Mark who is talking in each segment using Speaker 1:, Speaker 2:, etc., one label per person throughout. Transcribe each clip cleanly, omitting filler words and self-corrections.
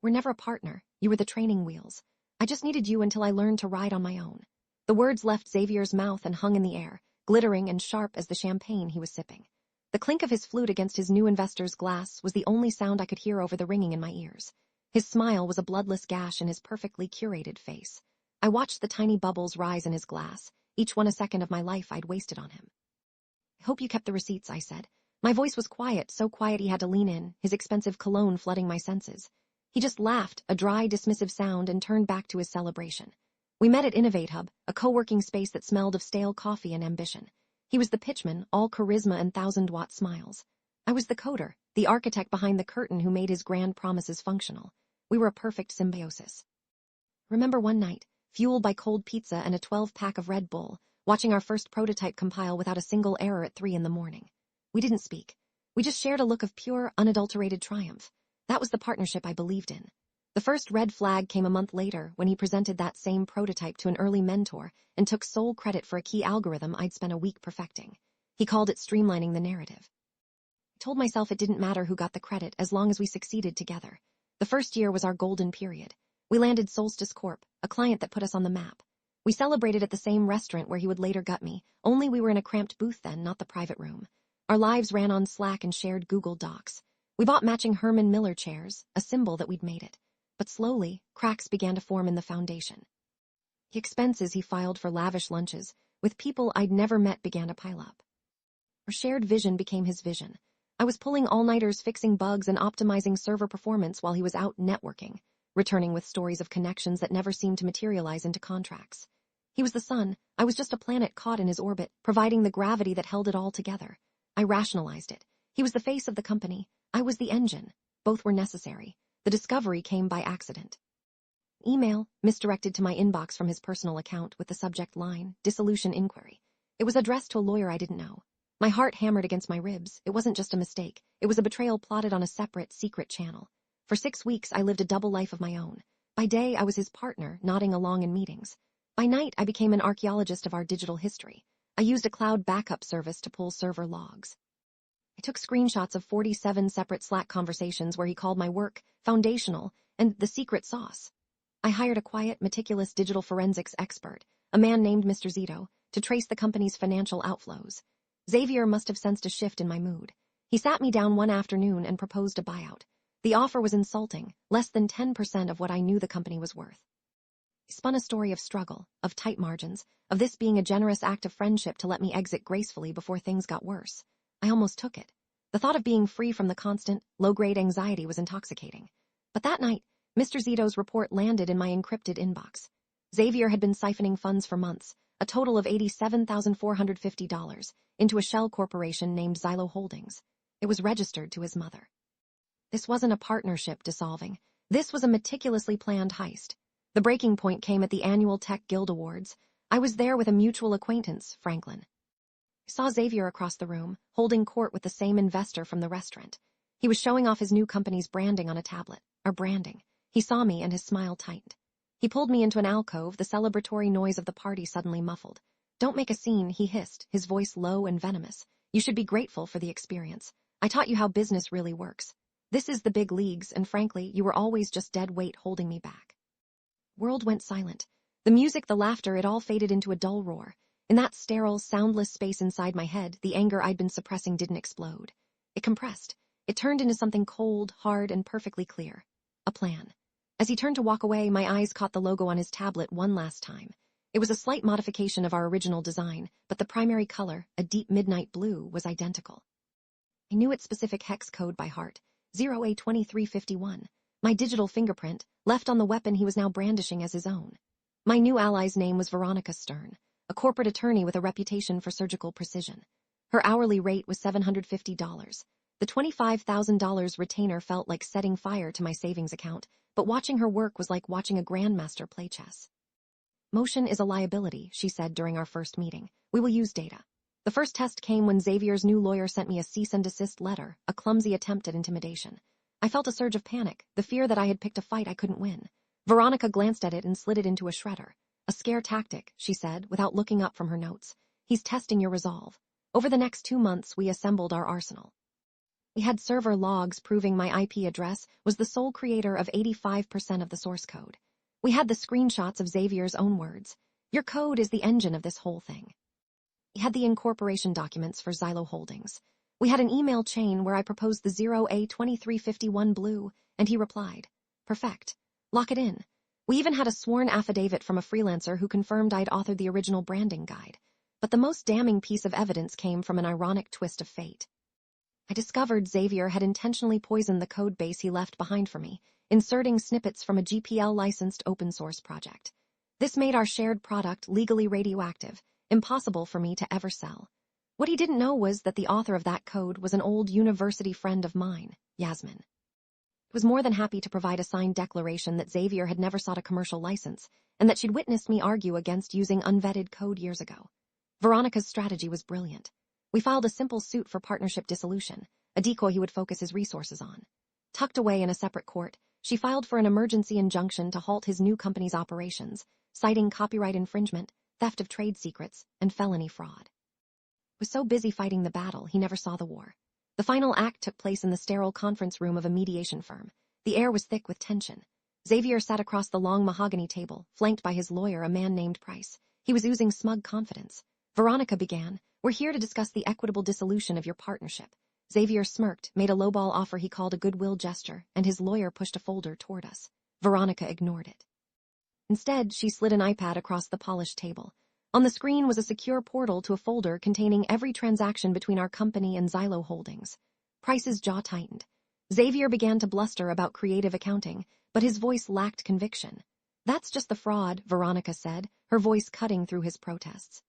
Speaker 1: We're never a partner. You were the training wheels. I just needed you until I learned to ride on my own." The words left Xavier's mouth and hung in the air, glittering and sharp as the champagne he was sipping. The clink of his flute against his new investor's glass was the only sound I could hear over the ringing in my ears. His smile was a bloodless gash in his perfectly curated face. I watched the tiny bubbles rise in his glass, each one a second of my life I'd wasted on him. "I hope you kept the receipts," I said. My voice was quiet, so quiet he had to lean in, his expensive cologne flooding my senses. He just laughed, a dry, dismissive sound, and turned back to his celebration. We met at Innovate Hub, a co-working space that smelled of stale coffee and ambition. He was the pitchman, all charisma and 1,000-watt smiles. I was the coder, the architect behind the curtain who made his grand promises functional. We were a perfect symbiosis. Remember one night, fueled by cold pizza and a 12-pack of Red Bull, watching our first prototype compile without a single error at 3 a.m. We didn't speak. We just shared a look of pure, unadulterated triumph. That was the partnership I believed in. The first red flag came a month later when he presented that same prototype to an early mentor and took sole credit for a key algorithm I'd spent a week perfecting. He called it streamlining the narrative. I told myself it didn't matter who got the credit as long as we succeeded together. The first year was our golden period. We landed Solstice Corp, a client that put us on the map. We celebrated at the same restaurant where he would later gut me, only we were in a cramped booth then, not the private room. Our lives ran on Slack and shared Google Docs. We bought matching Herman Miller chairs, a symbol that we'd made it. But slowly, cracks began to form in the foundation. The expenses he filed for lavish lunches with people I'd never met began to pile up. Our shared vision became his vision. I was pulling all-nighters fixing bugs and optimizing server performance while he was out networking, returning with stories of connections that never seemed to materialize into contracts. He was the sun, I was just a planet caught in his orbit, providing the gravity that held it all together. I rationalized it. He was the face of the company, I was the engine. Both were necessary. The discovery came by accident. Email, misdirected to my inbox from his personal account with the subject line, Dissolution Inquiry. It was addressed to a lawyer I didn't know. My heart hammered against my ribs. It wasn't just a mistake. It was a betrayal plotted on a separate, secret channel. For 6 weeks, I lived a double life of my own. By day, I was his partner, nodding along in meetings. By night, I became an archaeologist of our digital history. I used a cloud backup service to pull server logs. I took screenshots of 47 separate Slack conversations where he called my work foundational and the secret sauce. I hired a quiet, meticulous digital forensics expert, a man named Mr. Zito, to trace the company's financial outflows. Xavier must have sensed a shift in my mood. He sat me down one afternoon and proposed a buyout. The offer was insulting, less than 10% of what I knew the company was worth. He spun a story of struggle, of tight margins, of this being a generous act of friendship to let me exit gracefully before things got worse. I almost took it. The thought of being free from the constant, low-grade anxiety was intoxicating. But that night, Mr. Zito's report landed in my encrypted inbox. Xavier had been siphoning funds for months, a total of $87,450, into a shell corporation named Xylo Holdings. It was registered to his mother. This wasn't a partnership dissolving. This was a meticulously planned heist. The breaking point came at the annual Tech Guild Awards. I was there with a mutual acquaintance, Franklin. I saw Xavier across the room, holding court with the same investor from the restaurant. He was showing off his new company's branding on a tablet. Our branding. He saw me and his smile tightened. He pulled me into an alcove, the celebratory noise of the party suddenly muffled. "Don't make a scene," he hissed, his voice low and venomous. "You should be grateful for the experience. I taught you how business really works. This is the big leagues, and frankly, you were always just dead weight holding me back." World went silent. The music, the laughter, it all faded into a dull roar. In that sterile, soundless space inside my head, the anger I'd been suppressing didn't explode. It compressed. It turned into something cold, hard, and perfectly clear. A plan. As he turned to walk away, my eyes caught the logo on his tablet one last time. It was a slight modification of our original design, but the primary color, a deep midnight blue, was identical. I knew its specific hex code by heart, 0A2351, my digital fingerprint, left on the weapon he was now brandishing as his own. My new ally's name was Veronica Stern, a corporate attorney with a reputation for surgical precision. Her hourly rate was $750. The $25,000 retainer felt like setting fire to my savings account, but watching her work was like watching a grandmaster play chess. "Motion is a liability," she said during our first meeting. "We will use data." The first test came when Xavier's new lawyer sent me a cease and desist letter, a clumsy attempt at intimidation. I felt a surge of panic, the fear that I had picked a fight I couldn't win. Veronica glanced at it and slid it into a shredder. "A scare tactic," she said, without looking up from her notes. "He's testing your resolve." Over the next 2 months, we assembled our arsenal. We had server logs proving my IP address was the sole creator of 85% of the source code. We had the screenshots of Xavier's own words. Your code is the engine of this whole thing. We had the incorporation documents for Xylo Holdings. We had an email chain where I proposed the 0A2351 blue, and he replied, perfect. Lock it in. We even had a sworn affidavit from a freelancer who confirmed I'd authored the original branding guide. But the most damning piece of evidence came from an ironic twist of fate. I discovered Xavier had intentionally poisoned the code base he left behind for me, inserting snippets from a GPL-licensed open-source project. This made our shared product legally radioactive, impossible for me to ever sell. What he didn't know was that the author of that code was an old university friend of mine, Yasmin. I was more than happy to provide a signed declaration that Xavier had never sought a commercial license, and that she'd witnessed me argue against using unvetted code years ago. Veronica's strategy was brilliant. We filed a simple suit for partnership dissolution, a decoy he would focus his resources on. Tucked away in a separate court, she filed for an emergency injunction to halt his new company's operations, citing copyright infringement, theft of trade secrets, and felony fraud. He was so busy fighting the battle, he never saw the war. The final act took place in the sterile conference room of a mediation firm. The air was thick with tension. Xavier sat across the long mahogany table, flanked by his lawyer, a man named Price. He was oozing smug confidence. Veronica began, we're here to discuss the equitable dissolution of your partnership. Xavier smirked, made a lowball offer he called a goodwill gesture, and his lawyer pushed a folder toward us. Veronica ignored it. Instead, she slid an iPad across the polished table. On the screen was a secure portal to a folder containing every transaction between our company and Xylo Holdings. Price's jaw tightened. Xavier began to bluster about creative accounting, but his voice lacked conviction. That's just the fraud, Veronica said, her voice cutting through his protests.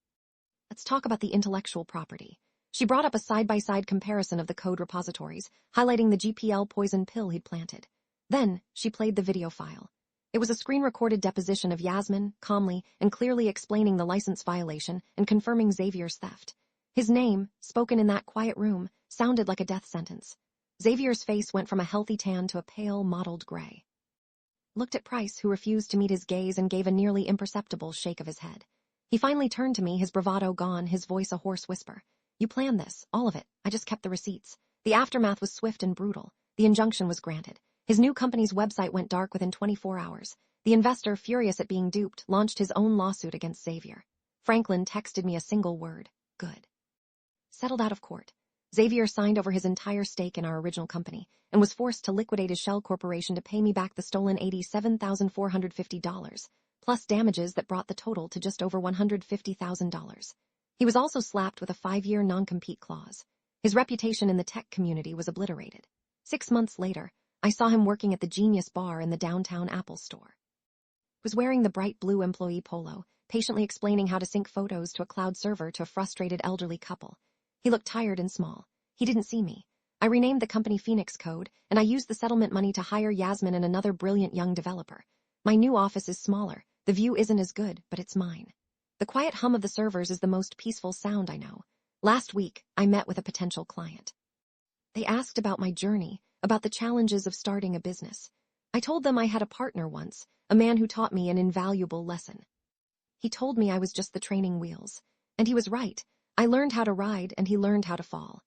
Speaker 1: Let's talk about the intellectual property. She brought up a side-by-side comparison of the code repositories, highlighting the GPL poison pill he'd planted. Then, she played the video file. It was a screen-recorded deposition of Yasmin, calmly and clearly explaining the license violation and confirming Xavier's theft. His name, spoken in that quiet room, sounded like a death sentence. Xavier's face went from a healthy tan to a pale, mottled gray. Looked at Price, who refused to meet his gaze and gave a nearly imperceptible shake of his head. He finally turned to me, his bravado gone, his voice a hoarse whisper. You planned this, all of it. I just kept the receipts. The aftermath was swift and brutal. The injunction was granted. His new company's website went dark within 24 hours. The investor, furious at being duped, launched his own lawsuit against Xavier. Franklin texted me a single word. Good. Settled out of court. Xavier signed over his entire stake in our original company and was forced to liquidate his shell corporation to pay me back the stolen $87,450, plus damages that brought the total to just over $150,000. He was also slapped with a 5-year non-compete clause. His reputation in the tech community was obliterated. 6 months later, I saw him working at the Genius Bar in the downtown Apple store. He was wearing the bright blue employee polo, patiently explaining how to sync photos to a cloud server to a frustrated elderly couple. He looked tired and small. He didn't see me. I renamed the company Phoenix Code, and I used the settlement money to hire Yasmin and another brilliant young developer. My new office is smaller. The view isn't as good, but it's mine. The quiet hum of the servers is the most peaceful sound I know. Last week, I met with a potential client. They asked about my journey, about the challenges of starting a business. I told them I had a partner once, a man who taught me an invaluable lesson. He told me I was just the training wheels. And he was right. I learned how to ride, and he learned how to fall.